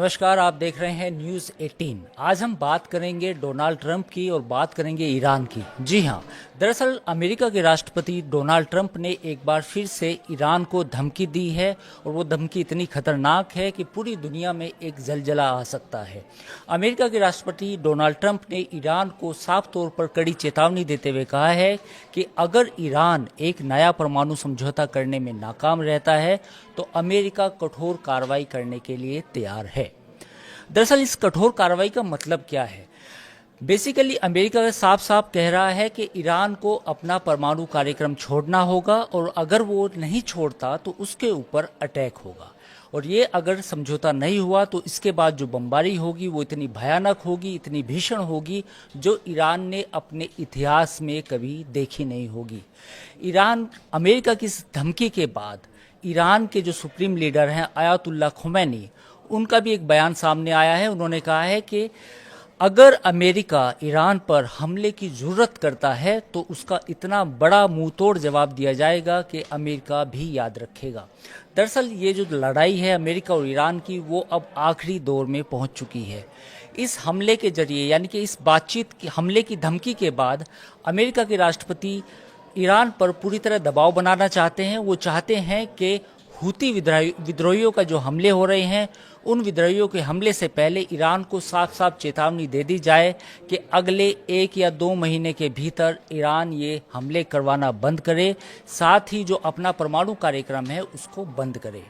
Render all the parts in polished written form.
नमस्कार, आप देख रहे हैं न्यूज़ 18। आज हम बात करेंगे डोनाल्ड ट्रंप की और बात करेंगे ईरान की। जी हाँ, दरअसल अमेरिका के राष्ट्रपति डोनाल्ड ट्रंप ने एक बार फिर से ईरान को धमकी दी है और वो धमकी इतनी खतरनाक है कि पूरी दुनिया में एक जलजला आ सकता है। अमेरिका के राष्ट्रपति डोनाल्ड ट्रंप ने ईरान को साफ तौर पर कड़ी चेतावनी देते हुए कहा है कि अगर ईरान एक नया परमाणु समझौता करने में नाकाम रहता है तो अमेरिका कठोर कार्रवाई करने के लिए तैयार है। दरअसल इस कठोर कार्रवाई का मतलब क्या है? बेसिकली अमेरिका साफ साफ कह रहा है कि ईरान को अपना परमाणु कार्यक्रम छोड़ना होगा और अगर वो नहीं छोड़ता तो उसके ऊपर अटैक होगा। और ये अगर समझौता नहीं हुआ तो इसके बाद जो बमबारी होगी वो इतनी भयानक होगी, इतनी भीषण होगी, जो ईरान ने अपने इतिहास में कभी देखी नहीं होगी। ईरान अमेरिका की इस धमकी के बाद ईरान के जो सुप्रीम लीडर हैं आयतुल्लाह खुमैनी, उनका भी एक बयान सामने आया है। उन्होंने कहा है कि अगर अमेरिका ईरान पर हमले की जरूरत करता है तो उसका इतना बड़ा मुंह तोड़ जवाब दिया जाएगा कि अमेरिका भी याद रखेगा। दरअसल ये जो लड़ाई है अमेरिका और ईरान की, वो अब आखिरी दौर में पहुंच चुकी है। इस हमले के जरिए, यानी कि इस बातचीत की हमले की धमकी के बाद अमेरिका के राष्ट्रपति ईरान पर पूरी तरह दबाव बनाना चाहते हैं। वो चाहते हैं कि हूती विद्रोहियों का जो हमले हो रहे हैं, उन विद्रोहियों के हमले से पहले ईरान को साफ साफ चेतावनी दे दी जाए कि अगले 1 या 2 महीने के भीतर ईरान ये हमले करवाना बंद करे, साथ ही जो अपना परमाणु कार्यक्रम है उसको बंद करे।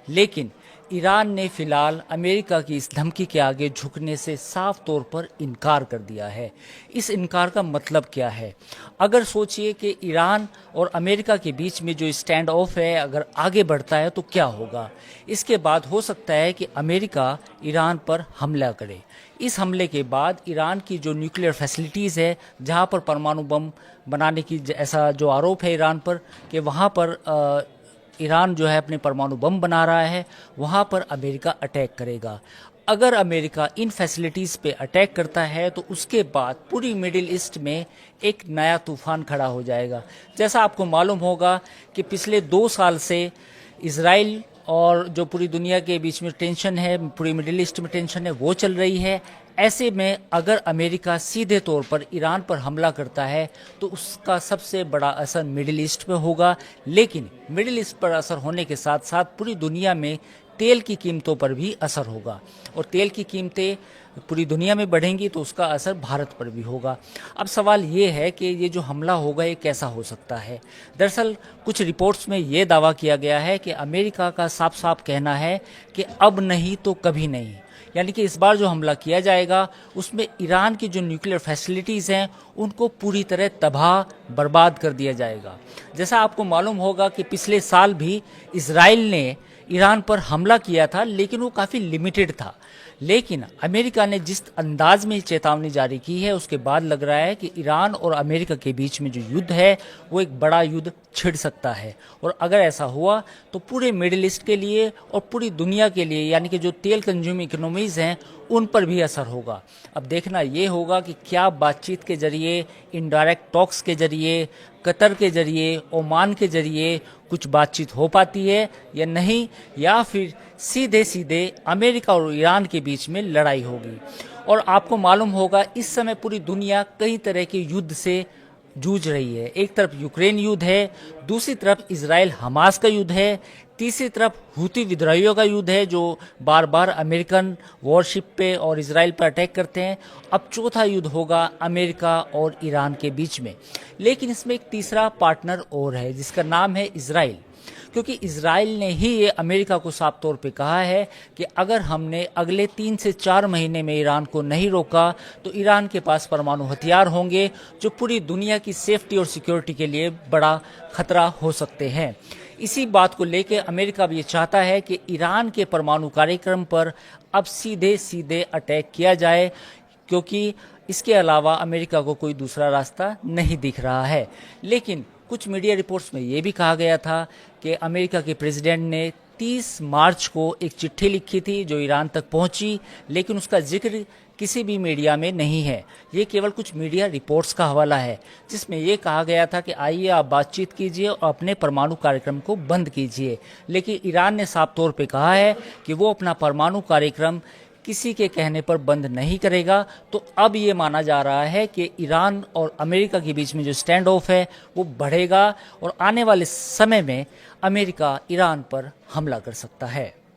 लेकिन ईरान ने फिलहाल अमेरिका की इस धमकी के आगे झुकने से साफ तौर पर इनकार कर दिया है। इस इनकार का मतलब क्या है? अगर सोचिए कि ईरान और अमेरिका के बीच में जो स्टैंड ऑफ है अगर आगे बढ़ता है तो क्या होगा? इसके बाद हो सकता है कि अमेरिका ईरान पर हमला करे। इस हमले के बाद ईरान की जो न्यूक्लियर फैसिलिटीज़ है, जहां पर परमाणु बम बनाने की ऐसा जो आरोप है ईरान पर कि वहां पर ईरान जो है अपने परमाणु बम बना रहा है, वहां पर अमेरिका अटैक करेगा। अगर अमेरिका इन फैसिलिटीज़ पे अटैक करता है तो उसके बाद पूरी मिडिल ईस्ट में एक नया तूफान खड़ा हो जाएगा। जैसा आपको मालूम होगा कि पिछले 2 साल से इजराइल और जो पूरी दुनिया के बीच में टेंशन है, पूरी मिडिल ईस्ट में टेंशन है, वो चल रही है। ऐसे में अगर अमेरिका सीधे तौर पर ईरान पर हमला करता है तो उसका सबसे बड़ा असर मिडिल ईस्ट पे होगा। लेकिन मिडिल ईस्ट पर असर होने के साथ साथ पूरी दुनिया में तेल की कीमतों पर भी असर होगा और तेल की कीमतें पूरी दुनिया में बढ़ेंगी तो उसका असर भारत पर भी होगा। अब सवाल ये है कि ये जो हमला होगा ये कैसा हो सकता है? दरअसल कुछ रिपोर्ट्स में ये दावा किया गया है कि अमेरिका का साफ साफ कहना है कि अब नहीं तो कभी नहीं, यानी कि इस बार जो हमला किया जाएगा उसमें ईरान की जो न्यूक्लियर फैसिलिटीज़ हैं उनको पूरी तरह तबाह बर्बाद कर दिया जाएगा। जैसा आपको मालूम होगा कि पिछले साल भी इजराइल ने ईरान पर हमला किया था, लेकिन वो काफ़ी लिमिटेड था। लेकिन अमेरिका ने जिस अंदाज में चेतावनी जारी की है उसके बाद लग रहा है कि ईरान और अमेरिका के बीच में जो युद्ध है वो एक बड़ा युद्ध छिड़ सकता है। और अगर ऐसा हुआ तो पूरे मिडिल ईस्ट के लिए और पूरी दुनिया के लिए, यानी कि जो तेल कंज्यूमिंग इकोनॉमीज़ हैं उन पर भी असर होगा। अब देखना ये होगा कि क्या बातचीत के जरिए, इनडायरेक्ट टॉक्स के जरिए, कतर के जरिए, ओमान के जरिए कुछ बातचीत हो पाती है या नहीं, या फिर सीधे सीधे अमेरिका और ईरान के बीच में लड़ाई होगी। और आपको मालूम होगा इस समय पूरी दुनिया कई तरह के युद्ध से जूझ रही है। एक तरफ यूक्रेन युद्ध है, दूसरी तरफ इजराइल हमास का युद्ध है, तीसरी तरफ हूती विद्रोहियों का युद्ध है जो बार बार अमेरिकन वॉरशिप पे और इजराइल पर अटैक करते हैं। अब चौथा युद्ध होगा अमेरिका और ईरान के बीच में। लेकिन इसमें एक तीसरा पार्टनर और है जिसका नाम है इजराइल, क्योंकि इजराइल ने ही ये अमेरिका को साफ तौर पे कहा है कि अगर हमने अगले 3 से 4 महीने में ईरान को नहीं रोका तो ईरान के पास परमाणु हथियार होंगे जो पूरी दुनिया की सेफ्टी और सिक्योरिटी के लिए बड़ा खतरा हो सकते हैं। इसी बात को लेकर अमेरिका भी ये चाहता है कि ईरान के परमाणु कार्यक्रम पर अब सीधे सीधे अटैक किया जाए, क्योंकि इसके अलावा अमेरिका को कोई दूसरा रास्ता नहीं दिख रहा है। लेकिन कुछ मीडिया रिपोर्ट्स में ये भी कहा गया था कि अमेरिका के प्रेसिडेंट ने 30 मार्च को एक चिट्ठी लिखी थी जो ईरान तक पहुंची, लेकिन उसका जिक्र किसी भी मीडिया में नहीं है। ये केवल कुछ मीडिया रिपोर्ट्स का हवाला है जिसमें ये कहा गया था कि आइए आप बातचीत कीजिए और अपने परमाणु कार्यक्रम को बंद कीजिए। लेकिन ईरान ने साफ तौर पे कहा है कि वो अपना परमाणु कार्यक्रम किसी के कहने पर बंद नहीं करेगा, तो अब ये माना जा रहा है कि ईरान और अमेरिका के बीच में जो स्टैंड ऑफ है वो बढ़ेगा और आने वाले समय में अमेरिका ईरान पर हमला कर सकता है।